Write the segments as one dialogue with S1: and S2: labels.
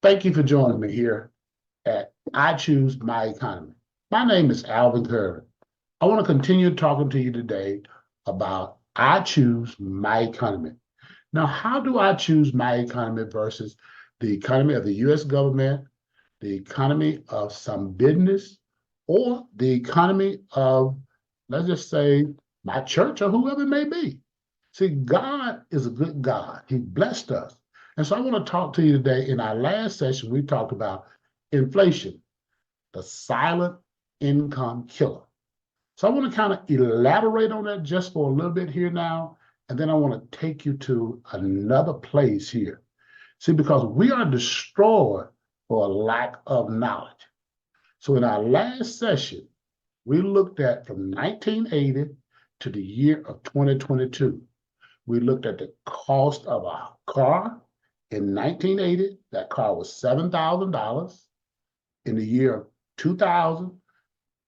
S1: Thank you for joining me here at I Choose My Economy. My name is Alvin Curry. I want to continue talking to you today about I choose my economy. Now, how do I choose my economy versus the economy of the US government, the economy of some business, or the economy of, let's just say, my church or whoever it may be? See, God is a good God. He blessed us. And so I want to talk to you today. In our last session, we talked about inflation, the silent income killer. So I want to kind of elaborate on that just for a little bit here now, and then I want to take you to another place here. See, because we are destroyed for a lack of knowledge. So in our last session, we looked at from 1980 to the year of 2022. We looked at the cost of a car. In 1980, that car was $7,000. In the year of 2000,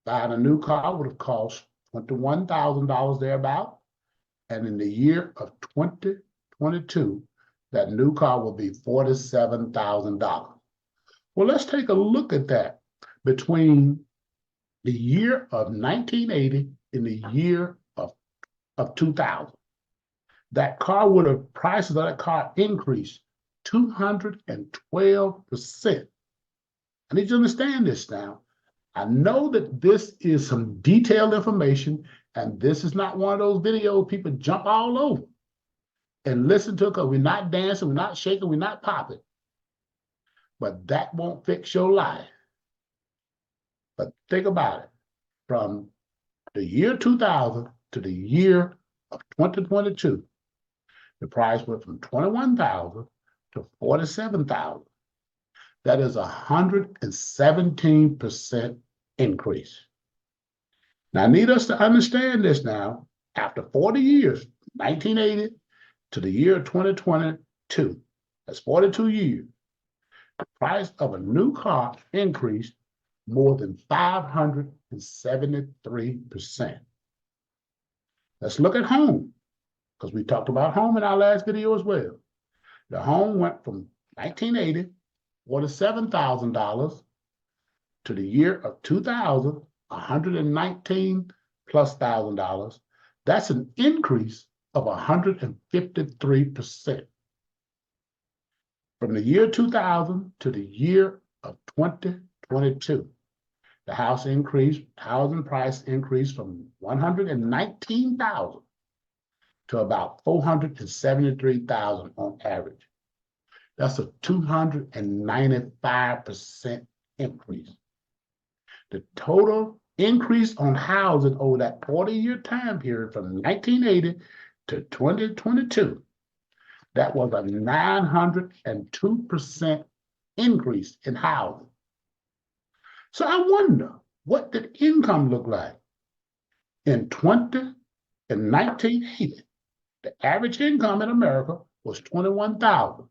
S1: buying a new car would have cost $21,000 thereabout. And in the year of 2022, that new car will be $47,000. Well, let's take a look at that between the year of 1980 and the year of 2000. That car would have, prices of that car increased 212%. I need you to understand this now. I know that this is some detailed information, and this is not one of those videos people jump all over and listen to, because we're not dancing, we're not shaking, we're not popping. But that won't fix your life. But think about it. From the year 2000 to the year of 2022, the price went from $21,000 to $47,000. That is 117% increase. Now, I need us to understand this now. After 40 years, 1980 to the year 2022, that's 42 years, the price of a new car increased more than 573%. Let's look at home, because we talked about home in our last video as well. The home went from 1980, $47,000, to the year of 2000, $119,000+. That's an increase of 153%. From the year 2000 to the year of 2022, the housing price increased from $119,000 to about $473,000 on average. That's a 295% increase. The total increase on housing over that 40-year time period from 1980 to 2022, that was a 902% increase in housing. So I wonder, what did income look like? In 1980, the average income in America was $21,000.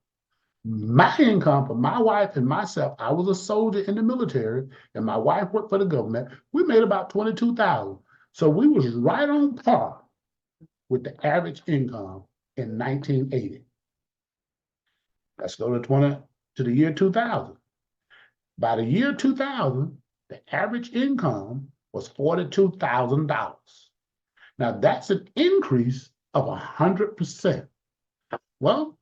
S1: My income for my wife and myself, I was a soldier in the military, and my wife worked for the government. We made about $22,000. So we was right on par with the average income in 1980. Let's go to the year 2000. By the year 2000, the average income was $42,000. Now that's an increase of 100%. Well,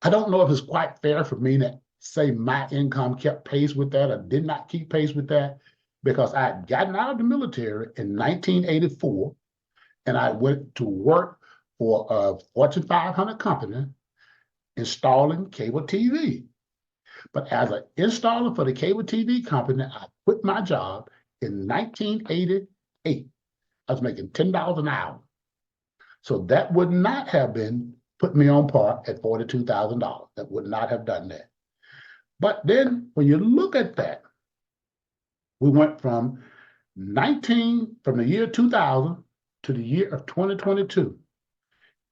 S1: I don't know if it's quite fair for me to say my income kept pace with that or did not keep pace with that, because I had gotten out of the military in 1984, and I went to work for a Fortune 500 company installing cable TV. But as an installer for the cable TV company, I quit my job in 1988. I was making $10 an hour. So that would not have put me on par at $42,000. That would not have done that. But then when you look at that, we went from the year 2000 to the year of 2022.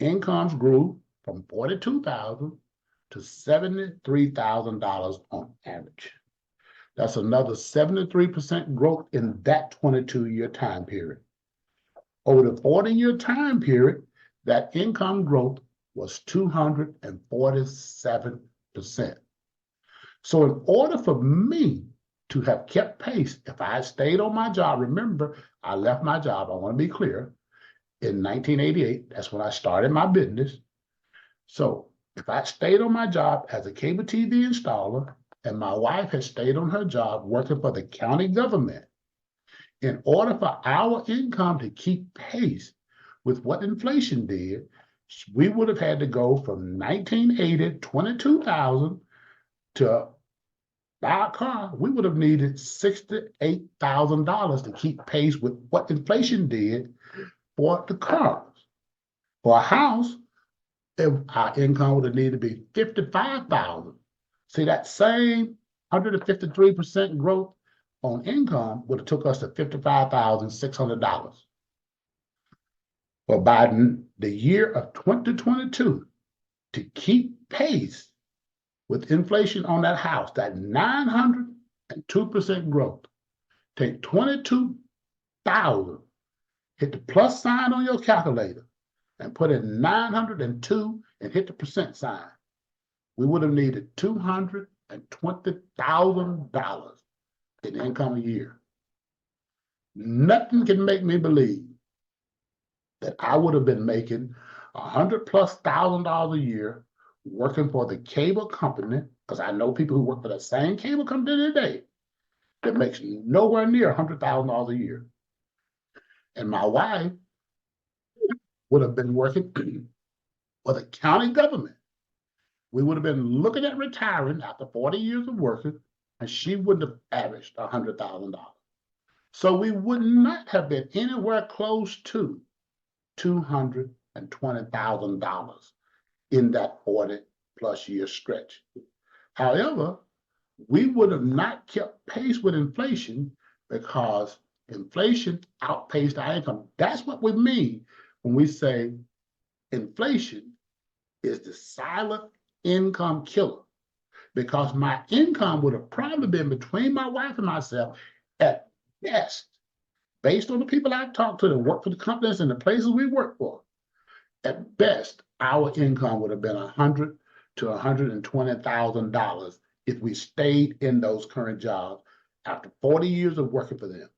S1: Incomes grew from $42,000 to $73,000 on average. That's another 73% growth in that 22-year time period. Over the 40-year time period, that income growth was 247%. So in order for me to have kept pace, if I had stayed on my job, remember, I left my job, I want to be clear, in 1988. That's when I started my business. So if I stayed on my job as a cable TV installer and my wife had stayed on her job working for the county government, in order for our income to keep pace with what inflation did, we would have had to go from 1980, 22,000 to buy a car. We would have needed $68,000 to keep pace with what inflation did for the cars. For a house, our income would have needed to be 55,000. See, that same 153% growth on income would have took us to $55,600. But by the year of 2022, to keep pace with inflation on that house, that 902% growth, take 22,000, hit the plus sign on your calculator, and put in 902 and hit the percent sign. We would have needed $220,000 in income a year. Nothing can make me believe that I would have been making $100,000+ a year working for the cable company, because I know people who work for the same cable company today that makes nowhere near $100,000 a year. And my wife would have been working for the county government. We would have been looking at retiring after 40 years of working, and she wouldn't have averaged $100,000. So we would not have been anywhere close to $220,000 in that 40+ year stretch. However, we would have not kept pace with inflation because inflation outpaced our income. That's what we mean when we say inflation is the silent income killer, because my income would have probably been between my wife and myself at best, based on the people I talked to that work for the companies and the places we work for. At best, our income would have been $100,000 to $120,000 if we stayed in those current jobs after 40 years of working for them.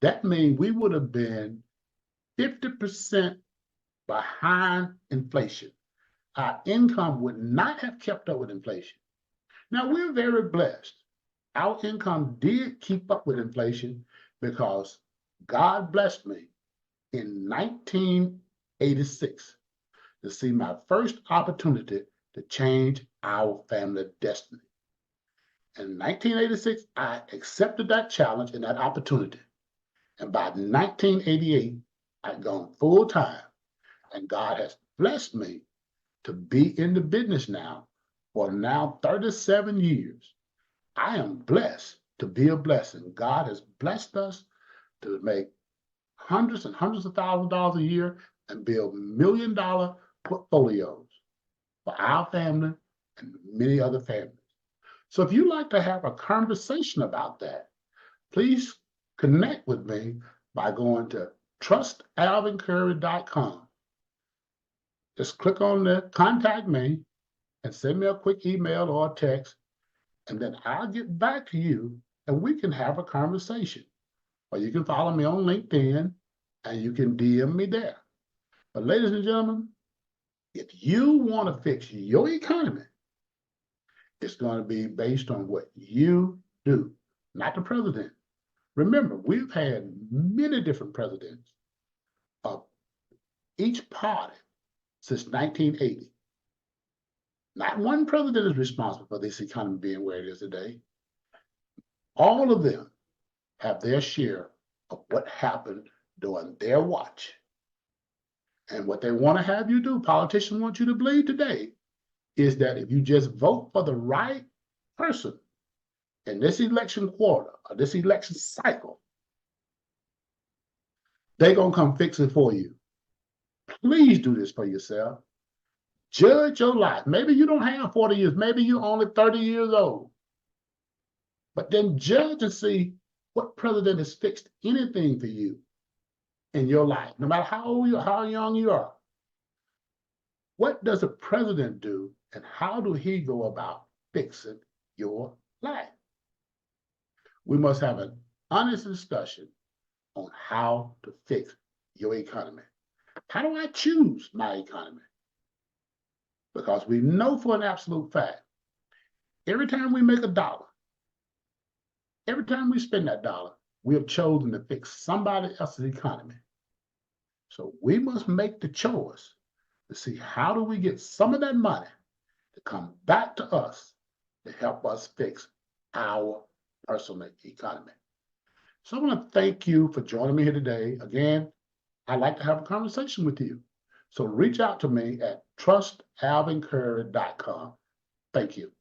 S1: That means we would have been 50% behind inflation. Our income would not have kept up with inflation. Now, we're very blessed. Our income did keep up with inflation because God blessed me in 1986 to see my first opportunity to change our family destiny. In 1986, I accepted that challenge and that opportunity. And by 1988, I'd gone full time, and God has blessed me to be in the business now for now 37 years. I am blessed to be a blessing. God has blessed us to make hundreds and hundreds of thousands of dollars a year and build $1-million portfolios for our family and many other families. So if you'd like to have a conversation about that, please connect with me by going to trustalvincurry.com. Just click on the contact me and send me a quick email or a text, and then I'll get back to you and we can have a conversation. Or you can follow me on LinkedIn and you can DM me there. But ladies and gentlemen, if you want to fix your economy, it's going to be based on what you do, not the president. Remember, we've had many different presidents of each party since 1980. Not one president is responsible for this economy being where it is today. All of them have their share of what happened during their watch. And what they want to have you do, politicians want you to believe today, is that if you just vote for the right person in this election quarter or this election cycle, they're going to come fix it for you. Please do this for yourself. Judge your life. Maybe you don't have 40 years. Maybe you're only 30 years old. But then judge and see what president has fixed anything for you in your life, no matter how old you are, how young you are. What does a president do, and how do he go about fixing your life. We must have an honest discussion on how to fix your economy. How do I choose my economy? Because we know for an absolute fact, every time we make a dollar, every time we spend that dollar, we have chosen to fix somebody else's economy. So we must make the choice to see how do we get some of that money to come back to us to help us fix our personal economy. So I want to thank you for joining me here today. Again, I'd like to have a conversation with you. So reach out to me at trustalvincurry.com. Thank you.